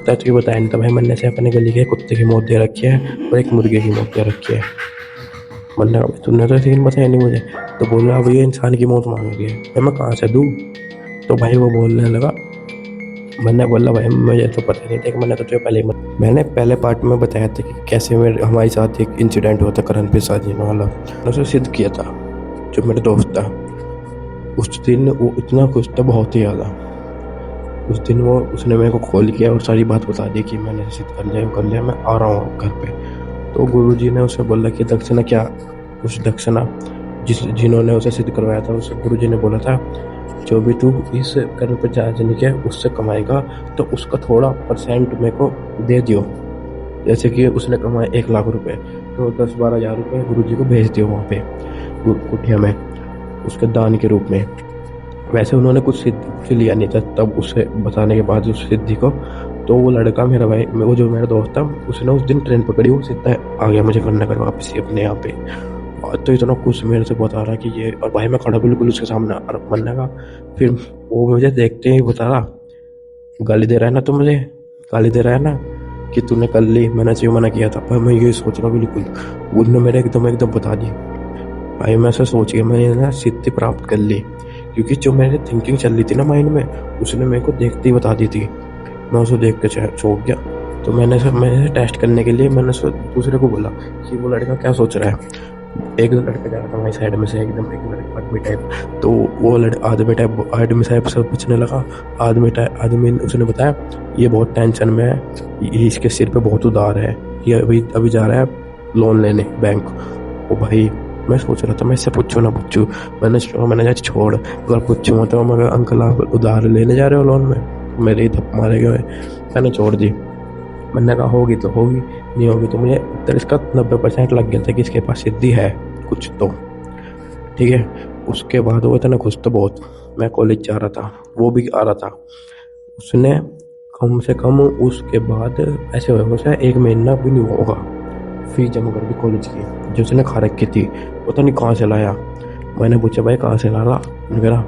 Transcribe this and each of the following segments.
लगता है तो ये बताया नहीं था भाई। मैंने से अपने गली के कुत्ते की मौत दे रखी है और एक मुर्गे की मौत दे रखी है। मैंने कहा तुमने तो सीन बताया नहीं मुझे। तो बोला अब ये इंसान की मौत मांग रही है, भाई मैं कहाँ से दूँ। तो भाई वो बोलने लगा, मैंने बोला भाई मुझे तो पता नहीं था कि मैंने तो तुझे पहले मैंने पहले पार्ट में बताया था कि कैसे मेरे हमारे साथ एक इंसिडेंट हुआ था करण प्रसाद जी वाला। मैंने उसे सिद्ध किया था जो मेरे दोस्त था। उस दिन वो इतना खुश था, बहुत ही ज़्यादा। उस दिन वो उसने मेरे को कॉल किया और सारी बात बता दी कि मैंने सिद्ध कर लिया, मैं आ रहा हूँ घर पे। तो गुरुजी ने उसे बोला कि दक्षिणा क्या, उस दक्षिणा जिन्होंने उसे सिद्ध करवाया था उस गुरुजी ने बोला था जो भी तू इस करण प्रसाद जी के उससे कमाएगा तो उसका थोड़ा परसेंट मेरे को दे दियो। जैसे कि उसने कमाए 1 लाख रुपए तो 10-12 हज़ार रुपये गुरुजी को भेज दियो वहाँ पे कुटिया में उसके दान के रूप में। वैसे उन्होंने कुछ लिया नहीं था तब उसे बताने के बाद उस सिद्धि को। तो वो लड़का मेरा भाई, वो जो मेरा दोस्त था, उसने उस दिन ट्रेन पकड़ी, वो सीधा आ गया मुझे करने कर वापस ही अपने यहाँ पे। और तो इतना कुछ मेरे से बता रहा कि ये, और भाई मैं खड़ा बिल्कुल उसके सामने और मरने का। फिर वो मुझे देखते ही बता रहा, गाली दे रहा है ना, तो मुझे गाली दे रहा है ना कि तूने कर ली, मैंने चाहिए मना किया था। भाई मैं ये सोच रहा हूँ बिल्कुल, उन्होंने मेरे एकदम बता दी। भाई मैं ऐसा सोच गया मैंने ना सिद्धि प्राप्त कर ली, क्योंकि जो मेरी थिंकिंग चल रही थी ना माइंड में, उसने मेरे को देखते ही बता दी थी। मैं उसे देख के चौंक गया। तो मैंने टेस्ट करने के लिए मैंने दूसरे को बोला कि वो लड़का क्या सोच रहा है। एक लड़का जा रहा था हमारी साइड में से एकदम, एक लड़का आदमी टाइप। तो वो आदमी टाइप से पूछने लगा। आदमी उसने बताया ये बहुत टेंशन में है, ये इसके सिर पे बहुत उधार है, ये अभी जा रहा है लोन लेने बैंक। ओ भाई मैं सोच रहा था मैं इससे पूछूं ना पूछूं। मैंने छोड़, अगर पूछूंगा तो मगर अंकल आप उधार लेने जा रहे हो लोन में, मेरे ही धप मारे गए। मैंने छोड़ दी। मैंने कहा होगी तो होगी, नहीं होगी तो मुझे इसका 90% लग गया था कि इसके पास सिद्धि है कुछ तो। ठीक है, उसके बाद वो इतना खुश तो बहुत। मैं कॉलेज जा रहा था, वो भी आ रहा था। उसने कम से कम उसके बाद ऐसे होगा 1 महीना भी नहीं होगा फीस जमा कर दी कॉलेज की जो उसने खा रखी थी, पता नहीं कहाँ से लाया। मैंने पूछा भाई कहाँ से लाया, मेरा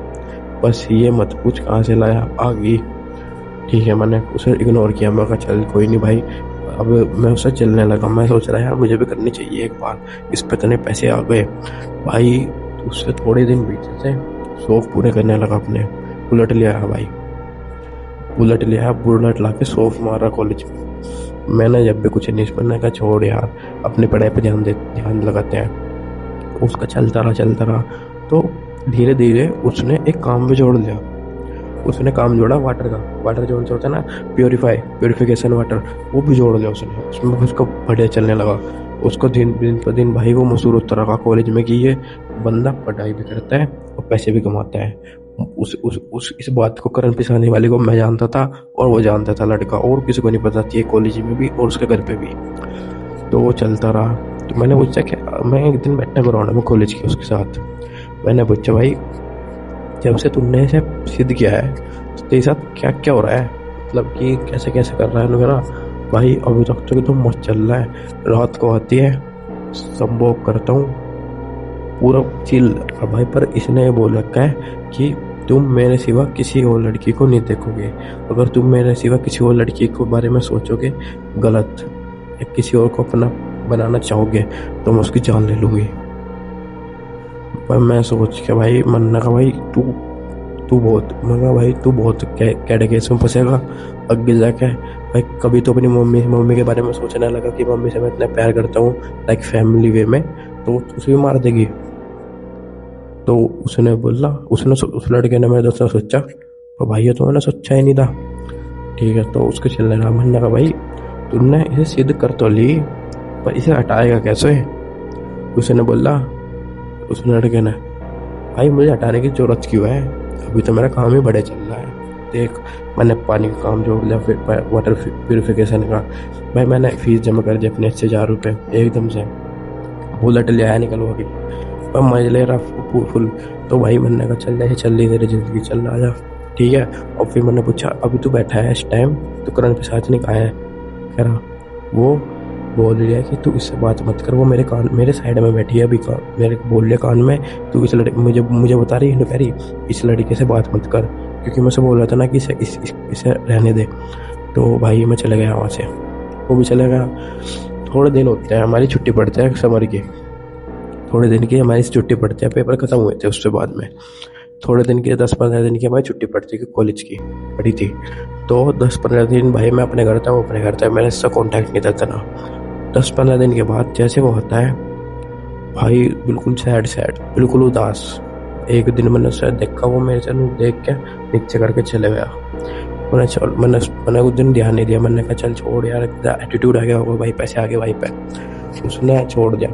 बस ये मत पूछ कहाँ से लाया, आ गई। ठीक है, मैंने उसे इग्नोर किया। मैं कहा चल कोई नहीं भाई। अब मैं उससे चलने लगा। मैं सोच रहा यार मुझे भी करनी चाहिए एक बार, इस पे इतने पैसे आ गए भाई। उससे थोड़े दिन बीते थे, शौक पूरे करने लगा अपने। बुलेट ले आया भाई, बुलेट ला के शौक मारा कॉलेज में। मैंने जब भी कुछ नहीं बनने का, छोड़ यार अपनी पढ़ाई पे ध्यान लगाते हैं। उसका चलता रहा। तो धीरे धीरे उसने एक काम भी जोड़ लिया। उसने काम जोड़ा वाटर जो होता है ना, प्योरिफिकेशन वाटर, वो भी जोड़ लिया उसने। उसमें उसका बढ़िया चलने लगा। उसको दिन पर दिन भाई वो मशहूर होता रहा कॉलेज में कि ये बंदा पढ़ाई भी करता है और पैसे भी कमाता है। इस बात को करण पिसाने वाले को मैं जानता था और वो जानता था लड़का, और किसी को नहीं पता थी, कॉलेज में भी और उसके घर पे भी। तो वो चलता रहा। तो मैंने पूछा क्या, मैं एक दिन बैठा ग्राउंड में कॉलेज के उसके साथ। मैंने पूछा भाई जब से तुमने इसे सिद्ध किया है तो तेरे साथ क्या क्या हो रहा है, मतलब कि कैसे कर रहा है वगैरह। भाई अभी तक तो एकदम मस्त चल रहा है। रात को आती है, संभोग करता हूँ, पूरा चिल। भाई पर इसने ये बोल रखा है कि तुम मेरे सिवा किसी और लड़की को नहीं देखोगे। अगर तुम मेरे सिवा किसी और लड़की के बारे में सोचोगे गलत या किसी और को अपना बनाना चाहोगे तो मैं उसकी जान ले लूँगी। पर मैं सोच के भाई मन्ना का भाई तू बहुत कैडे केस में फंसेगा आगे जाके। भाई कभी तो अपनी मम्मी के बारे में सोचने लगा कि मम्मी से मैं इतना प्यार करता हूँ लाइक फैमिली वे में, तो उसे भी मार देगी। तो उसने बोला, उस लड़के ने मेरे दोस्त ने सोचा, और भाई ये तो मैंने सोचा ही नहीं था। ठीक है, तो उसके चलने लगा। मन्ना का भाई तुमने इसे सिद्ध कर तो ली, पर इसे हटाएगा कैसे। उसने बोला, उस लड़के ने, भाई मुझे हटाने की जरूरत क्यों है, अभी तो मेरा काम ही बड़े चल रहा है। देख मैंने पानी का काम जोड़ लिया, फिर वाटर प्योरिफिकेशन का। भाई मैंने फीस जमा कर दी अपने 1000 रुपये एकदम से। बुलेट ले आया निकलवा के, पर मजे ले रहा फुल। तो भाई मैंने कहा चल रही तेरी जिंदगी, चल रहा जा। ठीक है, और फिर मैंने पूछा अभी तू बैठा है इस टाइम तो करण प्रसाद ने कहा है, कह रहा वो बोल रही है कि तू इससे बात मत कर, वो मेरे साइड में बैठी है अभी, मेरे बोल रही कान में, तू इस लड़के मुझे बता रही है, कह रही इस लड़के से बात मत कर, क्योंकि मैं उसे बोल रहा था ना कि इसे रहने दे। तो भाई मैं चले गया वहाँ से, वो भी चले गया। थोड़े दिन होते हैं, हमारी छुट्टी पड़ती है समर की, थोड़े दिन की हमारी छुट्टी पड़ती है, पेपर ख़त्म हुए थे उसके बाद में। थोड़े दिन की 10-15 दिन की हमारी छुट्टी पड़ती थी, कॉलेज की पड़ी थी। तो 10-15 दिन भाई मैं अपने घर था, वो अपने घर था, मेरा इससे कॉन्टैक्ट नहीं था इतना। 10-15 दिन के बाद जैसे वो होता है भाई, बिल्कुल सैड बिल्कुल उदास। एक दिन मैंने उसे देखा, वो मेरे से देख के नीचे करके चले गया। मैंने उस दिन ध्यान नहीं दिया, मैंने कहा चल छोड़ यार, एटीट्यूड आ गया होगा भाई, पैसे आ गए भाई पे, उसने छोड़ दिया।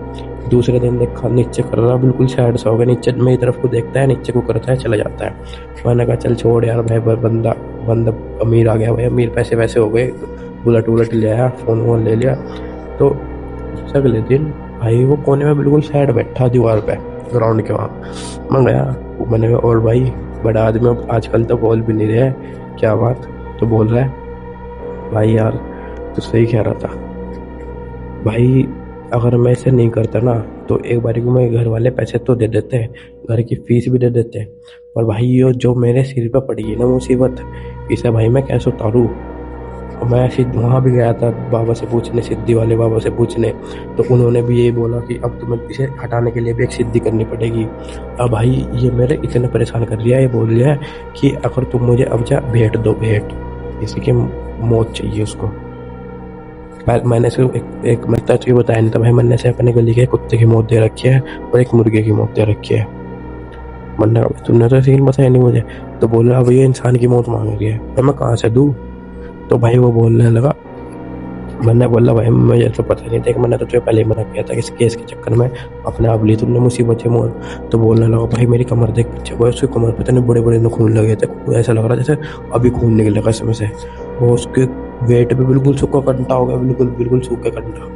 दूसरे दिन देखा नीचे कर रहा, बिल्कुल सैड सा हो गया, नीचे मेरी तरफ को देखता है, नीचे को करता है, चला जाता है। मैंने कहा चल छोड़ यार भाई, बंदा बंदा अमीर आ गया भाई, अमीर पैसे वैसे हो गए, बुलेट ले आया, फोन वोन ले लिया। तो अगले दिन भाई वो कोने में बिल्कुल साइड बैठा दीवार पे, ग्राउंड के वहाँ। मैं गया, मैंने कहा और भाई बड़ा आदमी अब आजकल तो बोल भी नहीं रहे, क्या बात? तो बोल रहा है भाई यार तो सही कह रहा था भाई, अगर मैं इसे नहीं करता ना तो एक बारी को मैं घर वाले पैसे तो दे देते हैं, घर की फीस भी दे देते हैं, पर भाई ये जो मेरे सिर पे पड़ी है ना मुसीबत, इसे भाई मैं कैसे उतारूँ? मैं ऐसे वहाँ भी गया था बाबा से पूछने, सिद्धि वाले बाबा से पूछने, तो उन्होंने भी यही बोला कि अब तुम्हें इसे हटाने के लिए भी एक सिद्धि करनी पड़ेगी। अब भाई ये मेरे इतना परेशान कर दिया है, ये बोल रहा है कि अगर तुम मुझे अब जा भेंट दो, भेंट, किसी की मौत चाहिए उसको। मैंने सिर्फ एक मतलब तुझे बताया नहीं था भाई, मैंने से अपने गली के कुत्ते की मौत दे रखी है और एक मुर्गे की मौत दे रखी है। मरना तुमने तो सीन बताया नहीं मुझे। तो बोल रहा भैया इंसान की मौत मांग रही है, भाई मैं कहाँ से दूँ? तो भाई वो बोलने लगा, मैंने बोला भाई मुझे तो पता नहीं था, मैंने तो तुझे पहले ही मना किया था, इस केस के चक्कर में अपने आप ली तुमने मुसीबत से मोल। तो बोलने लगा भाई मेरी कमर देख पीछे, वो उसकी कमर पे बड़े बड़े खून लगे थे, ऐसा लग रहा जैसे अभी खून निकलेगा इसमें से। वो उसके वेट पे बिल्कुल सूखा कंटा हो गया, बिल्कुल सूखे कंटा।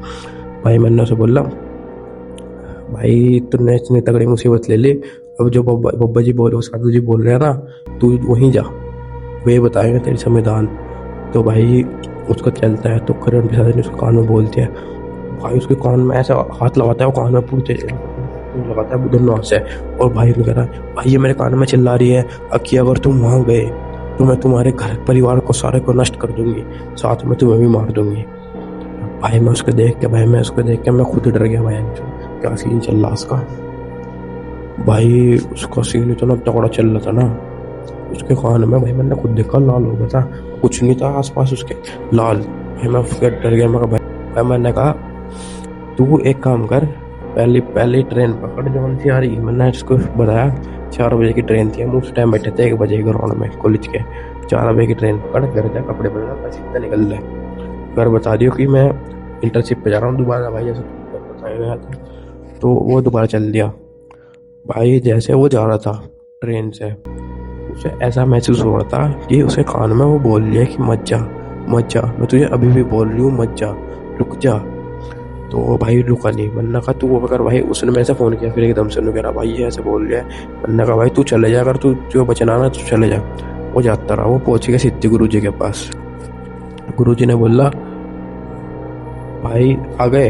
भाई मैंने उसे बोला भाई तुमने इतनी तगड़ी मुसीबत ले ली, अब जो बब्बा जी बोल, साधु जी बोल रहे हैं ना, तू वहीं जा, वे बताएंगे तेरी संविधान। तो भाई उसका चलता है तो करण प्रसाद ने उसके कान में बोलते हैं, भाई उसके कान में ऐसा हाथ लगाता है, वो कान में पूछते लगाता है दोनों हाथ से, और भाई ने कह रहा है भाई ये मेरे कान में चिल्ला रही है कि अगर तुम वहाँ गए तो मैं तुम्हारे घर परिवार को सारे को नष्ट कर दूंगी, साथ में तुम्हें भी मार दूंगी। भाई मैं उसको देख के मैं खुद डर गया भाई, क्या सीन चल रहा उसका। भाई उसका सीन इतना तगड़ा चल रहा था ना, उसके कान में भाई मैंने खुद देखा लाल हो गया था, कुछ नहीं था आसपास उसके लाल। भाई मैं फिर डर गया, मैं भाई मैंने कहा तू एक काम कर, पहली ट्रेन पकड़ जो सी आ रही। मैंने उसको बताया 4 बजे की ट्रेन थी, हम उस टाइम बैठे थे 1 बजे ग्राउंड में कॉलेज के। 4 बजे की ट्रेन पकड़, घर जा कपड़े बदला, सीधा निकल रहे घर, बता दियो कि मैं इंटर्नशिप पे जा रहा हूँ दोबारा। भाई जैसे बताया गया था तो वो दोबारा चल दिया। भाई जैसे वो जा रहा था ट्रेन से, उसे ऐसा महसूस हो रहा था कि उसे कान में वो बोल लिया कि मत जा, मैं तुझे अभी भी बोल रही हूँ मत जा, रुक जा। तो भाई रुका नहीं। मैंने कहा तू अगर भाई, उसने मेरे से फ़ोन किया फिर एकदम से, कह रहा भाई ये ऐसे बोल रहा है। मैंने कहा भाई तू चले जा, अगर तू जो बचना ना तू चले जा। वो जाता रहा, वो पहुँच गया सिद्धि गुरु जी के पास। गुरु जी ने बोला भाई आ गए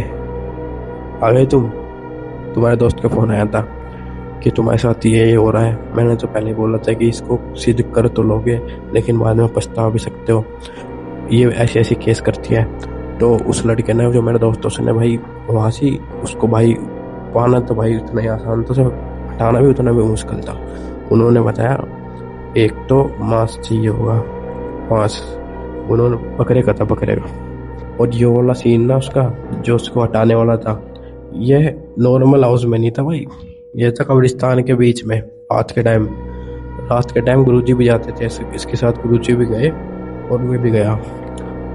तुम्हारे दोस्त का फ़ोन आया था कि तुम्हारे साथ ये हो रहा है। मैंने तो पहले बोला था कि इसको सिद्ध कर तो लोगे लेकिन बाद में पछता भी सकते हो, ये ऐसी केस करती है। तो उस लड़के ने, जो मेरे दोस्तों से ने भाई वहाँ से उसको भाई पाना तो भाई उतना ही आसान था, हटाना भी उतना भी मुश्किल था। उन्होंने बताया एक तो मांस चाहिए होगा, मांस उन्होंने बकरे का। और ये वाला सीन ना उसका जो उसको हटाने वाला था, यह नॉर्मल हाउस में नहीं था भाई, ये था कब्रिस्तान के बीच में। रात के टाइम गुरुजी भी जाते थे, इसके साथ गुरुजी भी गए और वे भी गया।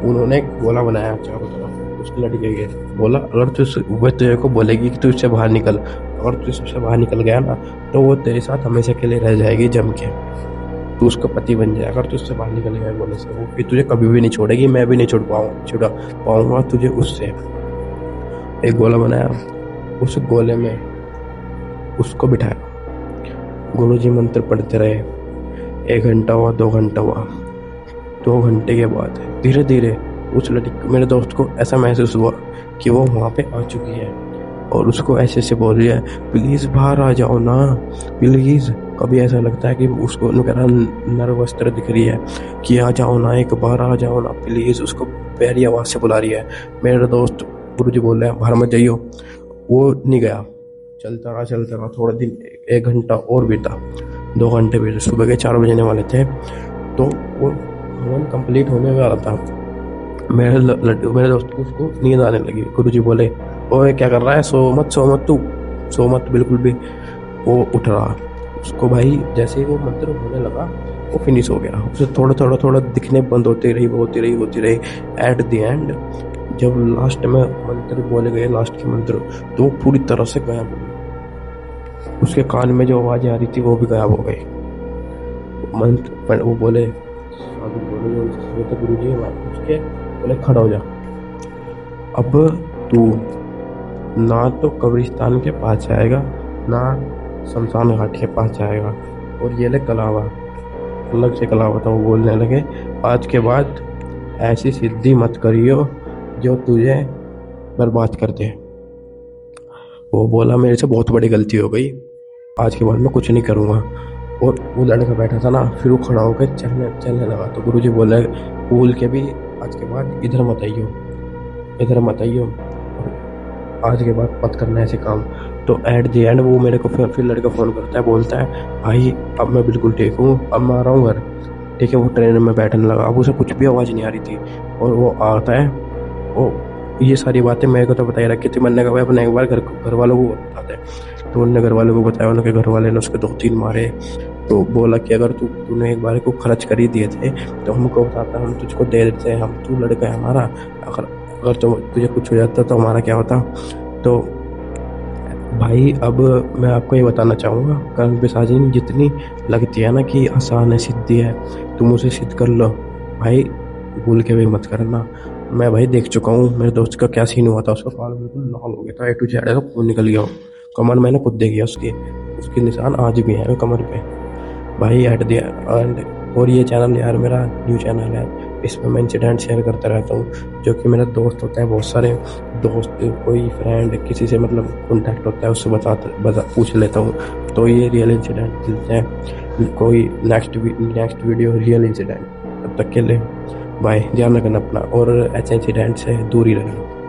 उन्होंने एक गोला बनाया चारों तरफ उस लड़के के, बोला अगर वह तुझे को बोलेगी कि तू इससे बाहर निकल, अगर तू इससे बाहर निकल गया ना तो वो तेरे साथ हमेशा के लिए रह जाएगी जम के, तू उसका पति बन जाएगा। अगर तू उससे बाहर निकल गया गोले से, वो फिर तुझे कभी भी नहीं छोड़ेगी, मैं भी नहीं छुड़ा पाऊंगा तुझे उससे। एक गोला बनाया, उस गोले में उसको बिठाया। गुरुजी मंत्र पढ़ते रहे। 1 घंटा हुआ, 2 घंटा हुआ। 2 घंटे के बाद धीरे धीरे उस लड़की, मेरे दोस्त को ऐसा महसूस हुआ कि वो वहाँ पे आ चुकी है। और उसको ऐसे ऐसे बोल रही है, प्लीज़ बाहर आ जाओ ना, प्लीज़। कभी ऐसा लगता है कि उसको कह नर्वस तरह दिख रही है कि आ जाओ ना, एक बार आ जाओ ना प्लीज़, उसको प्यारी आवाज़ से बुला रही है। मेरा दोस्त गुरुजी बोल रहे हैं बाहर मत जाइयो, वो नहीं गया। चलता रहा थोड़ा दिन, 1 घंटा और बीता, 2 घंटे बीते, सुबह के 4 बजने वाले थे। तो वो हवन कंप्लीट होने वाला था। मेरे दोस्त को उसको नींद आने लगी। गुरुजी बोले, ओए क्या कर रहा है, सो मत तू, सो मत बिल्कुल भी। वो उठ रहा, उसको भाई जैसे ही वो मंत्र होने लगा वो फिनिश हो गया। उसे थोड़ा दिखने बंद होती रही। एट द एंड जब लास्ट में मंत्र बोले गए, लास्ट के मंत्र, तो वो पूरी तरह से गायब हो गई। उसके कान में जो आवाज़ आ रही थी वो भी गायब हो गई। मंत्र वो बोले, साधु बोले तो गुरु जी उसके बोले खड़ा हो जा। अब तू ना तो कब्रिस्तान के पास जाएगा ना शमशान घाट के पास जाएगा। और ये ले कलावा, अलग से कलावा था। वो बोलने लगे, आज के बाद ऐसी सिद्धि मत करियो जो तुझे बर्बाद कर दे। वो बोला, मेरे से बहुत बड़ी गलती हो गई, आज के बाद मैं कुछ नहीं करूँगा। और वो लड़का बैठा था ना, फिर वो खड़ा होकर चलने लगा। तो गुरुजी बोले, भूल के भी आज के बाद इधर मत आइयो, आज के बाद मत करना ऐसे काम। तो एट द एंड वो मेरे को फिर लड़का फ़ोन करता है, बोलता है, भाई अब मैं बिल्कुल ठीक हूँ, अब मैं आ रहा हूँ घर। ठीक है, वो ट्रेन में बैठने लगा। अब उसे कुछ भी आवाज़ नहीं आ रही थी। और वो आता है, वो ये सारी बातें मेरे को तो बताई रखी थी। मैंने कहा अपने एक बार घर वालों को बताते हैं। तो उनने घर वालों को बताया, उनके घर वाले ने उसके 2-3 मारे। तो बोला कि अगर तूने एक बार को खर्च कर ही दिए थे तो हमको बताता, हम तुझको दे देते हैं, हम तू लड़का है हमारा, अगर तुझे कुछ हो जाता तो हमारा क्या होता। तो भाई अब मैं आपको ये बताना चाहूँगा, कर्म पिशाचिनी जितनी लगती है ना कि आसान है, सिद्धि है, तुम उसे सिद्ध कर लो भाई, भूल के भी मत करना। मैं भाई देख चुका हूँ, मेरे दोस्त का क्या सीन हुआ था। उसका कान बिल्कुल लाल हो गया था, A to Z का खून निकल गया। कमर मैंने खुद देखी है उसके निशान आज भी हैं कमर पे भाई। एट द एंड, और ये चैनल यार मेरा न्यू चैनल है, इसमें मैं इंसिडेंट शेयर करता रहता हूँ। जो कि मेरा दोस्त होता है, बहुत सारे दोस्त, कोई फ्रेंड किसी से मतलब कॉन्टैक्ट होता है, उससे पूछ लेता हूँ। तो ये रियल इंसिडेंट मिलते हैं, कोई नेक्स्ट वीडियो रियल इंसिडेंट। तब तक के लिए बाय, ध्यान रखना अपना, और ऐसे इंसिडेंट से दूर ही रहना।